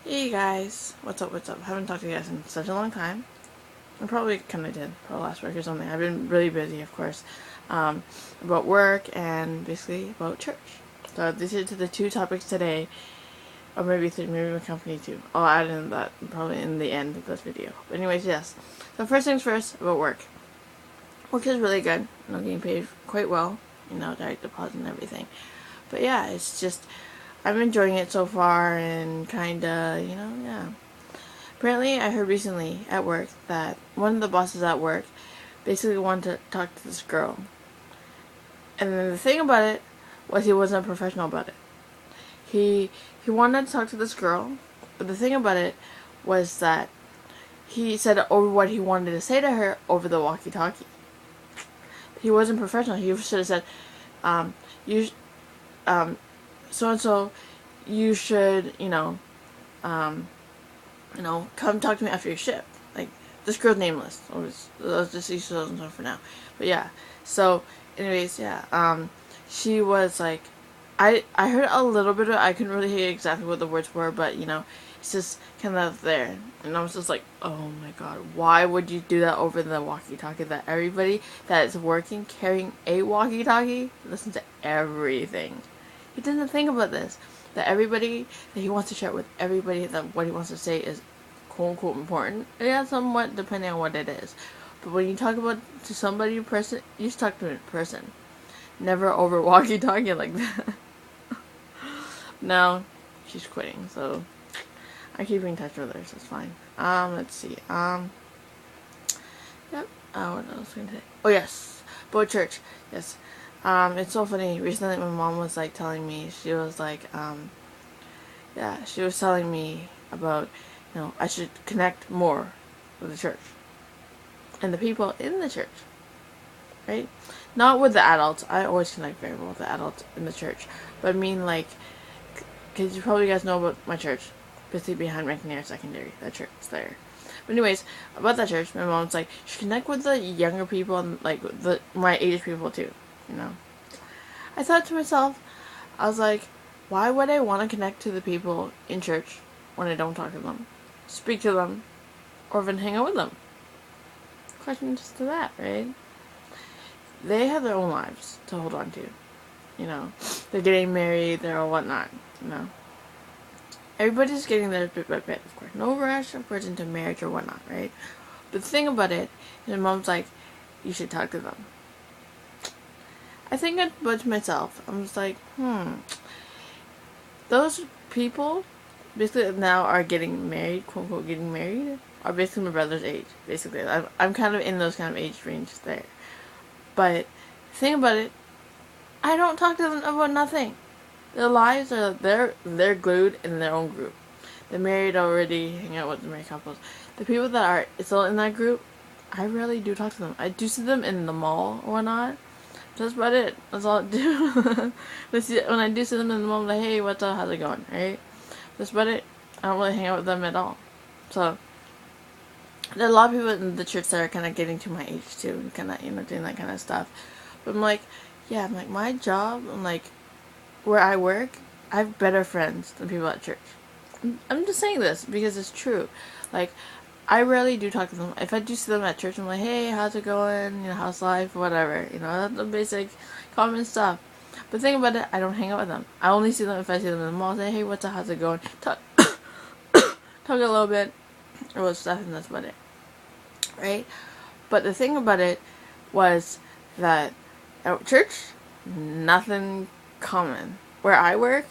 Hey guys, what's up, I haven't talked to you guys in such a long time. I probably kind of did for last week or something. I've been really busy, of course, about work and basically about church. So these are the two topics today, or maybe three, maybe my company too. I'll add in that probably in the end of this video. But anyways, yes. So first things first, about work. Work is really good. Getting paid quite well, direct deposit and everything. But yeah, it's just, I'm enjoying it so far and kinda, yeah. Apparently, I heard recently at work that one of the bosses at work basically wanted to talk to this girl. And then the thing about it was he wasn't professional about it. He wanted to talk to this girl, but the thing about it was that he said over what he wanted to say to her over the walkie-talkie. He wasn't professional. He should have said, you, so and so, you should, come talk to me after your shift. Like, this girl's nameless. Let's just use so and so for now. But yeah. So, anyways, yeah. She was like, I heard a little bit of it. I couldn't really hear exactly what the words were, but it's just kind of there. And I was just like, oh my god, why would you do that over the walkie-talkie? That everybody that is working carrying a walkie-talkie listen to everything. He didn't think about this. That everybody that he wants to share with everybody, that what he wants to say is quote unquote important. Yeah, somewhat depending on what it is. But when you talk about to somebody in person, you just talk to them in person. Never over walkie-talkie like that. Now she's quitting, so I keep in touch with her, so it's fine. Let's see. Yep. What else was I gonna say? Oh yes, Bo Church. Yes. It's so funny. Recently, my mom was like telling me. She was like, yeah, she was telling me about, I should connect more with the church and the people in the church, right? Not with the adults. I always connect very well with the adults in the church, but I mean like, because you probably guys know about my church, basically behind McNair Secondary. That church is there. But anyways, about that church, my mom's like, you should connect with the younger people and like my age people too. I thought to myself, I was like, why would I want to connect to the people in church when I don't talk to them, speak to them, or even hang out with them? Question just to that, right? They have their own lives to hold on to. They're getting married, they're whatnot. Everybody's getting there bit by bit, of course. No rush, of course, into marriage or whatnot, right? But the thing about it, my mom's like, you should talk to them. I think about to myself, I'm just like, those people basically now are getting married, quote unquote getting married, are basically my brother's age, basically. I'm kind of in those kind of age ranges there. But the thing about it, I don't talk to them about nothing. Their lives are, they're glued in their own group. They're married already, hang out with the married couples. The people that are still in that group, I rarely do talk to them. I do see them in the mall or whatnot. That's about it. That's all I do. When I do see them in the mall, I'm like, hey, what's up? How's it going? Right? That's about it. I don't really hang out with them at all. So, there are a lot of people in the church that are kind of getting to my age too, and kind of, doing that kind of stuff. But I'm like, yeah, I'm like, my job, I'm like, where I work, I have better friends than people at church. I'm just saying this because it's true. Like, I rarely do talk to them. If I do see them at church, I'm like, hey, how's it going? How's life? Whatever. That's the basic common stuff. But the thing about it, I don't hang out with them. I only see them if I see them in the mall. Say, hey, what's up? How's it going? Talk a little bit or stuff, and that's about it. Right? But the thing about it was that at church, nothing common. Where I work,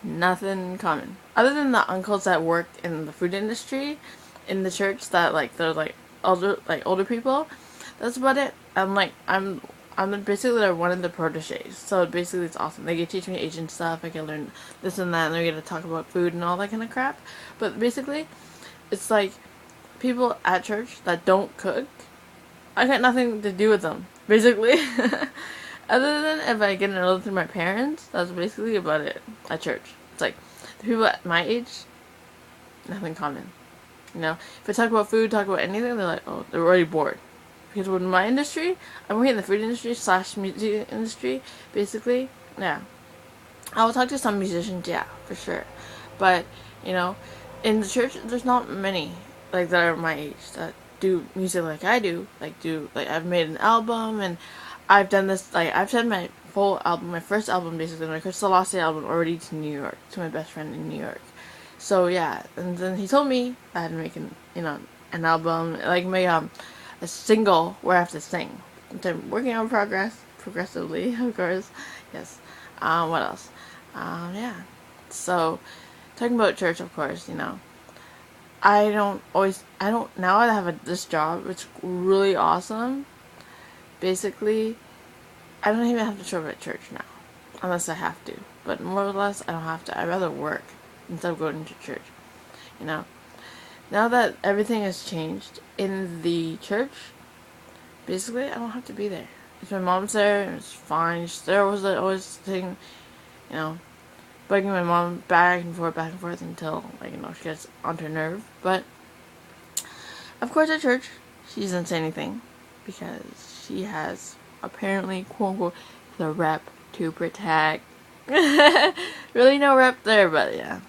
nothing common. Other than the uncles that work in the food industry, in the church, that they're older people. That's about it. I'm basically one of the proteges. So basically it's awesome. They get to teach me Asian stuff. I can learn this and that, and they're gonna talk about food and all that kind of crap. But basically, it's like people at church that don't cook. I got nothing to do with them. Basically. Other than if I get an through my parents, that's basically about it at church. It's like, the people at my age, nothing common. If I talk about food, talk about anything, they're like, oh, they're already bored. Because with my industry, I'm working in the food industry / music industry, basically, yeah. I will talk to some musicians, yeah, for sure. But, in the church, there's not many like that are my age that do music like I do. Like I've made an album, and I've done this. Like I've sent my full album, my first album, basically my Crystal Lost album, already to New York, to my best friend in New York. So yeah, and then he told me I had to make an album, like make a single where I have to sing. So I'm working on progressively, of course. Yes. What else? Yeah. So talking about church, of course, I don't, now I have this job, it's really awesome. Basically, I don't even have to show up at church now, unless I have to. But more or less, I don't have to. I'd rather work instead of going to church, you know. Now that everything has changed in the church, basically, I don't have to be there. If my mom's there, it's fine. There was always thing, you know, bugging my mom back and forth until, like, she gets onto her nerve. But, of course, at church, she doesn't say anything because she has, apparently, quote unquote, the rep to protect. Really no rep there, but yeah.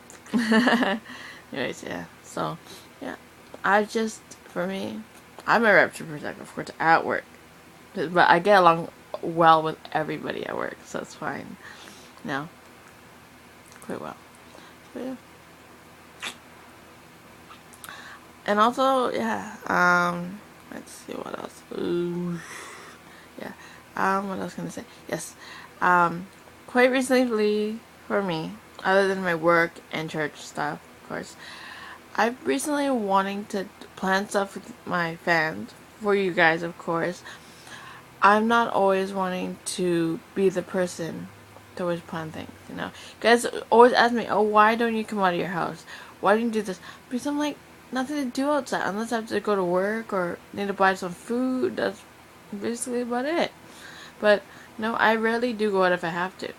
Anyways, yeah. So, yeah. For me, I'm a rep to protect, of course, at work. But I get along well with everybody at work, so it's fine. No. Quite well. But yeah. And also, yeah, let's see what else. Ooh. Yeah. What else can I say? Yes. Quite recently, for me, other than my work and church stuff, of course, I've recently wanting to plan stuff with my fans, for you guys, of course. I'm not always wanting to be the person to always plan things, Guys always ask me, oh, why don't you come out of your house? Why don't you do this? Because I'm like, nothing to do outside, unless I have to go to work or need to buy some food. That's basically about it. But, I rarely do go out if I have to.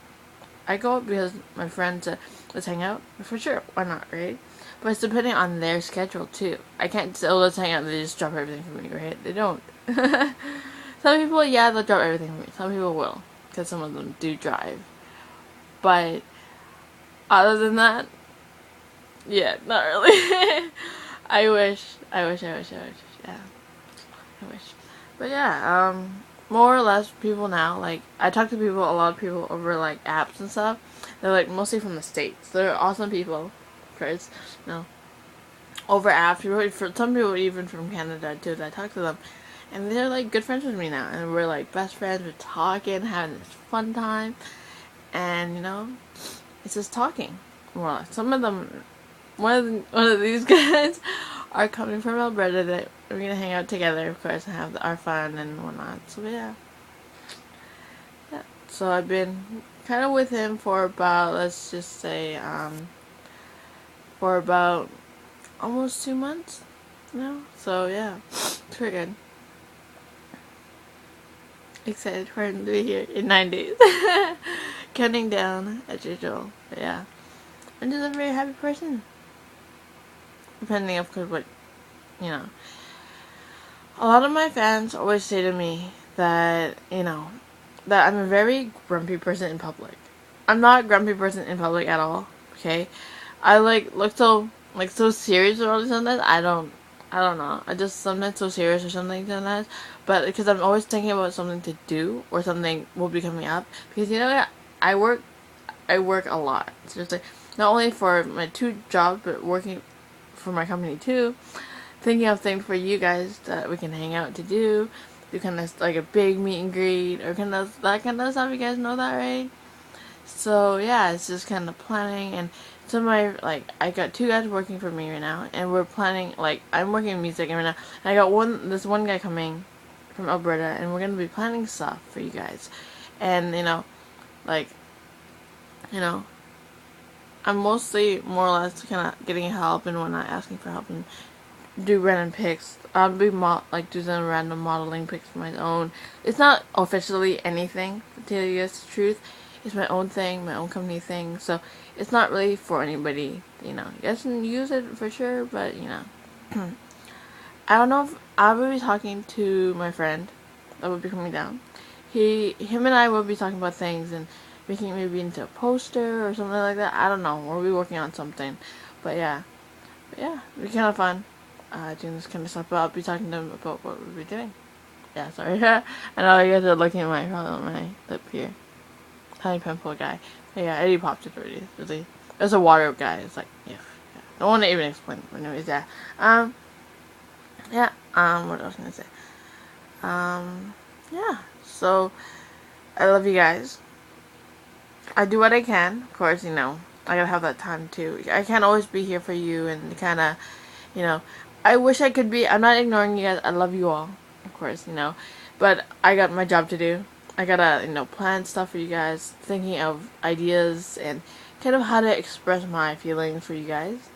I go out because my friends let's hang out. For sure, why not, right? But it's depending on their schedule, too. I can't say, oh, let's hang out, and they just drop everything for me, right? They don't. Some people, yeah, they'll drop everything for me. Some people will, because some of them do drive. But, other than that, yeah, not really. I wish, yeah. I wish. But yeah, more or less people now, like, I talk to people, a lot of people over, like, apps and stuff. They're, like, mostly from the States. They're awesome people, first, over apps. For some people even from Canada, too, that I talk to them. And they're, like, good friends with me now. And we're, like, best friends. We're talking, having this fun time. And, it's just talking. Well, some of them, one of these guys are coming from Alberta that we're going to hang out together, of course, and have our fun and whatnot. So, yeah. So, I've been kind of with him for about, let's just say, for about almost 2 months now. So, yeah. It's pretty good. Excited for him to be here in 9 days. Counting down as usual. But yeah. I'm just a very happy person. Depending, of course, what, A lot of my fans always say to me that, that I'm a very grumpy person in public. I'm not a grumpy person in public at all, okay? I, look so serious or something. I don't know. I just sometimes so serious or something sometimes. But because I'm always thinking about something to do or something will be coming up. Because, I work a lot. Seriously. Not only for my 2 jobs, but working for my company too. Thinking of things for you guys that we can hang out to do kind of like a big meet and greet or that kind of stuff. You guys know that, right? So yeah, it's just kind of planning. And some of my, I got 2 guys working for me right now, and we're planning, I'm working in music right now, and I got this one guy coming from Alberta, and we're gonna be planning stuff for you guys. And I'm mostly more or less kind of getting help and whatnot, asking for help and do random pics. I'll be do some random modeling pics for my own. It's not officially anything, to tell you guys the truth. It's my own thing, my own company thing. So it's not really for anybody. You guys can use it for sure, but I don't know if I will be talking to my friend that will be coming down. Him and I will be talking about things and making maybe into a poster or something like that. I don't know. We'll be working on something, but yeah. But yeah, it'll be kind of fun doing this kind of stuff. But I'll be talking to them about what we'll be doing. Yeah, sorry. I know you guys are looking at my lip here. Tiny pimple guy. But yeah, Eddie popped it already. Really, there's a water guy. It's like yeah. I don't want to even explain. But anyways, yeah. Yeah. What else can I say? Yeah. So I love you guys. I do what I can. Of course, I gotta have that time too. I can't always be here for you and kind of, you know. I wish I could be. I'm not ignoring you guys. I love you all, of course, but I got my job to do. I gotta, plan stuff for you guys, thinking of ideas and kind of how to express my feelings for you guys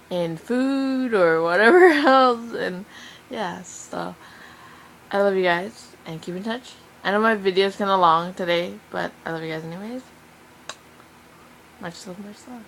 in food or whatever else. And yeah, so I love you guys and keep in touch. I know my video's kind of long today, but I love you guys anyways. Much love, much love.